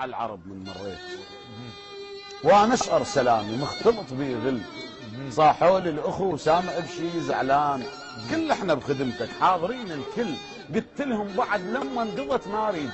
على العرب من مريت، وانا اشعر سلامي مختلط بي غل. صاحوا لي الاخو سامع بشي زعلان، كل احنا بخدمتك حاضرين الكل. قلت لهم بعد لما انقضت ما اريد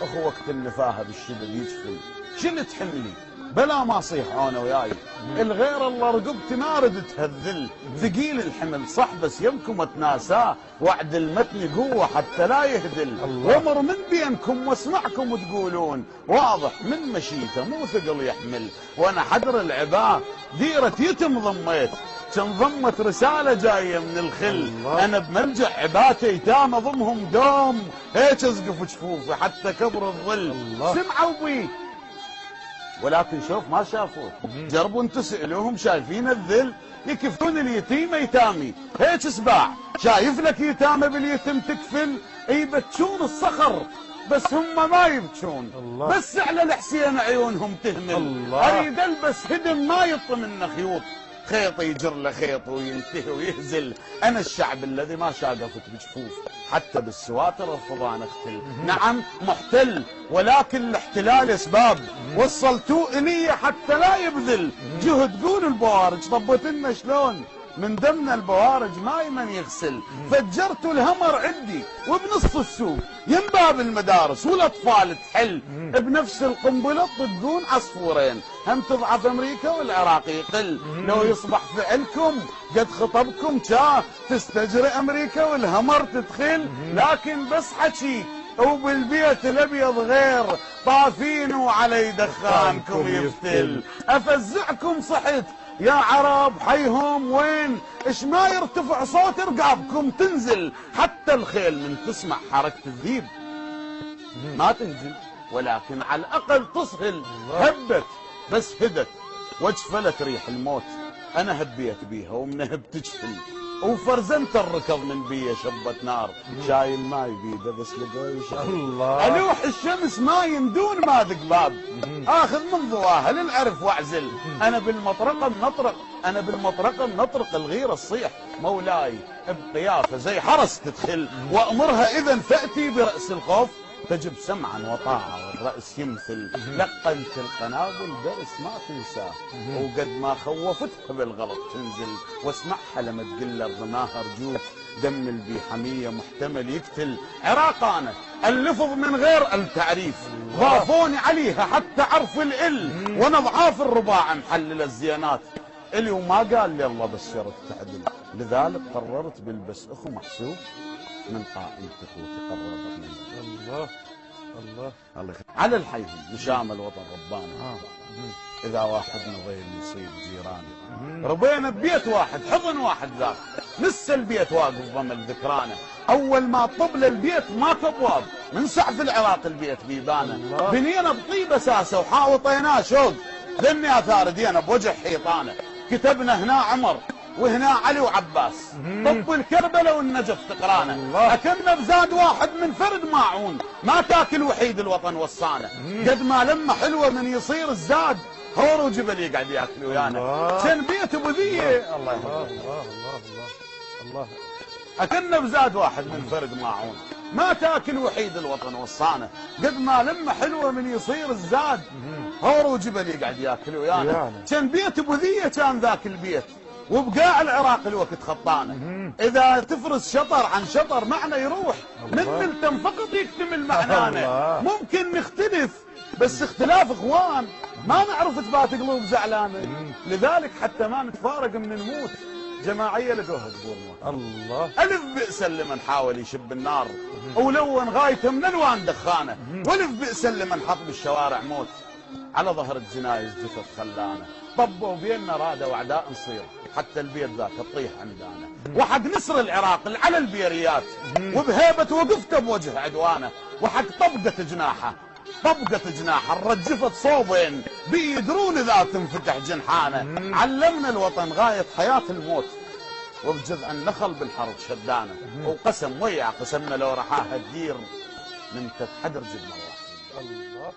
اخو وقت النفاهه بالشدد يجفل. شلت حملي بلا ما اصيح انا وياي، الغير الله رقبتي ما ردت هالذل. ثقيل الحمل صح بس يمكم اتناساه، وعد المتن قوه حتى لا يهدل. وامر من بينكم واسمعكم تقولون، واضح من مشيته مو ثقل يحمل. وانا حدر العباه ديره يتم ضميت، كان ضمت رسالة جاية من الخل. أنا بملجأ عباتي يتامى ضمهم دوم، هيك أزقف جفوفي حتى كبر الظل. سمعوا بي ولكن شوف ما شافوه، جربوا انتم سألوهم شايفين الذل. يكفون اليتيم يتامي هيك سباع، شايف لك يتامى باليتم تكفل. يبتشون الصخر بس هم ما يبكون، بس على الحسين عيونهم تهمل. اريد البس هدم ما يطمن خيوط، خيط يجر له خيط وينتهي ويهزل. انا الشعب الذي ما شاقفت بجفوف، حتى بالسواتر الفضان اختل. نعم محتل ولكن الاحتلال اسباب، وصلتوه الي حتى لا يبذل جهد. قول البوارج طبت لنا شلون من دمنا البوارج ما يمن يغسل. فجرت الهمر عندي وبنص السوق ينباب المدارس والاطفال تحل. بنفس القنبله تطقون عصفورين، هم تضعف امريكا والعراق يقل. لو يصبح فعلكم قد خطبكم كا تستجري امريكا والهمر تدخل. لكن بس حكي وبالبيت الابيض غير، طافين وعلي دخانكم يفتل. افزعكم صحت يا عرب حيهم وين، اش ما يرتفع صوت رقابكم تنزل. حتى الخيل من تسمع حركة الذيب ما تنزل، ولكن على الاقل تصهل. هبت بس هدت واجفلت ريح الموت. انا هبيت بيها ومنهب تجفل، وفرزنت الركض من بيه شبت نار. شايل ماي بيده بس لقوي الله. الوح الشمس ما يندون ما ذق باب، اخذ من ضواها للعرف واعزل. انا بالمطرقه منطرق، انا بالمطرقه منطرق الغيره الصيح. مولاي بقيافه زي حرس تدخل، وامرها اذا تاتي براس الخوف تجب سمعا وطاعه والراس يمثل. لقنت القنابل درس ما تنساه، وقد ما خوفتها بالغلط تنزل. واسمعها لما تقل الرماها رجوك، دم البي حميه محتمل يقتل. عراق انا اللفظ من غير التعريف، ضافوني عليها حتى عرف الال. وانا ضعاف الرباع محلل الزيانات الي، وما قال لي الله بشرت تعدل. لذلك قررت بالبس اخو محسوب من قائمة اخوتي قربت منه. الله الله الله على الحيهم مشام الوطن ربانا. اذا واحد نضيل يصيب جيرانه، ربينا ببيت واحد حضن واحد ذاك، لسه البيت واقف ضمن ذكرانه. اول ما طبل البيت ماكو ابواب، من سعف العراق البيت بيبانه. بنينا بطيب اساسه وحاوطيناه شوق، ذني اثار دينا بوجه حيطانه. كتبنا هنا عمر وهنا علي وعباس، طب الكربلة والنجف تقرانه. اكلنا بزاد واحد من فرد ماعون، ما تاكل وحيد الوطن وصانه. قد ما لما حلوه من يصير الزاد، هور وجبل يقعد ياكل ويانا. كان بيت ابو ذيه الله يحفظه. الله الله الله. اكلنا بزاد واحد من فرد ماعون، ما تاكل وحيد الوطن وصانه. قد ما لما حلوه من يصير الزاد، هور وجبل يقعد ياكل ويانا. كان بيت ابو ذيه كان ذاك البيت، وبقاع العراق الوقت خطانه. اذا تفرز شطر عن شطر معنى يروح، من ملتم فقط يكتمل معنانا. ممكن نختلف بس اختلاف اخوان، ما نعرف تبات قلوب زعلانه. لذلك حتى ما نتفارق من نموت، جماعيه لقوها قبور موت. الله الف بئس لمن حاول يشب النار، ولون غايته من الوان دخانه. والف بئس لمن حط بالشوارع موت، على ظهر الجنايز جثث خلانه. طبوا بيننا رادوا اعداء نصير، حتى البيت ذاك تطيح عندنا. وحق نسر العراق على البيريات، وبهيبه وقفته بوجه عدوانه. وحق طبقه جناحه، طبقه جناحه الرجفت صوبين، بيدرون اذا تنفتح جنحانه. علمنا الوطن غايه حياه الموت، وبجذع النخل بالحرب شدانه. وقسم ويا قسمنا لو رحاها الدير من تتحدر جبنا واحد. الله